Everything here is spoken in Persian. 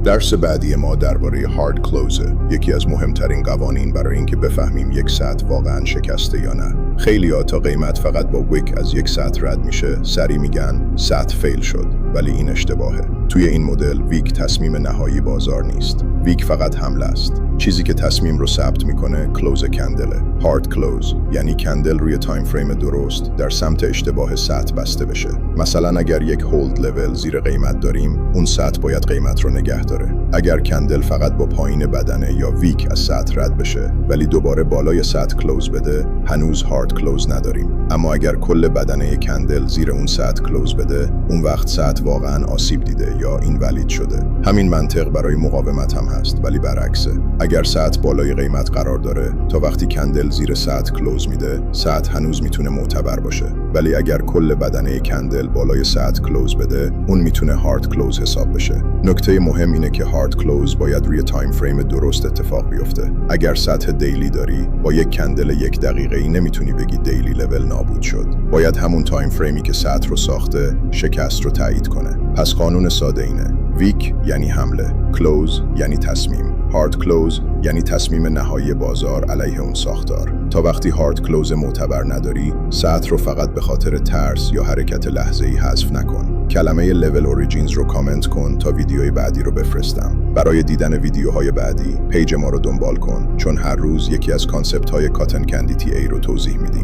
درس بعدی ما درباره هارد کلوزه، یکی از مهمترین قوانین برای اینکه بفهمیم یک سطح واقعا شکسته یا نه. خیلی‌ها تا قیمت فقط با ویک از یک سطح رد میشه، سری میگن سطح فیل شد، ولی این اشتباهه. توی این مدل ویک تصمیم نهایی بازار نیست. ویک فقط حمله است. چیزی که تصمیم رو ثبت میکنه کلوز کندله. هارد کلوز یعنی کندل روی تایم فریم درست در سمت اشتباه سطح بسته بشه. مثلا اگر یک هولد لول زیر قیمت داریم، اون سطح باید قیمت رو نگه داره. اگر کندل فقط با پایین بدنه یا ویک از سطح رد بشه ولی دوباره بالای سطح کلوز بده، هنوز هارد کلوز نداریم. اما اگر کل بدنه کندل زیر اون سطح کلوز بده، اون وقت سطح واقعا آسیب دیده یا اینوالید شده. همین منطق برای مقاومت هم هست، ولی برعکسه. اگر سطح بالای قیمت قرار داره، تا وقتی کندل زیر سطح کلوز میده، سطح هنوز میتونه معتبر باشه. ولی اگر کل بدنه کندل بالای سطح کلوز بده، اون میتونه هارد کلوز حساب بشه. نکته مهم اینه که هارد کلوز باید روی تایم فریم درست اتفاق بیفته. اگر سطح دیلی داری، با یک کندل 1 دقیقه‌ای نمیتونی بگی دیلی لول نابود شد. باید همون تایم فریمی که سطح رو ساخته، شکست رو تایید کنه. پس قانون ساده اینه: ویک یعنی حمله، کلوز یعنی تصمیم، هارد کلوز یعنی تصمیم نهایی بازار علیه اون ساختار. تا وقتی هارد کلوز معتبر نداری، سطح رو فقط به خاطر ترس یا حرکت لحظه‌ای حذف نکن. کلمه لول اوریجینز رو کامنت کن تا ویدیوی بعدی رو بفرستم. برای دیدن ویدیوهای بعدی، پیج ما رو دنبال کن، چون هر روز یکی از کانسپت‌های کاتن کندی تی ای رو توضیح میدیم.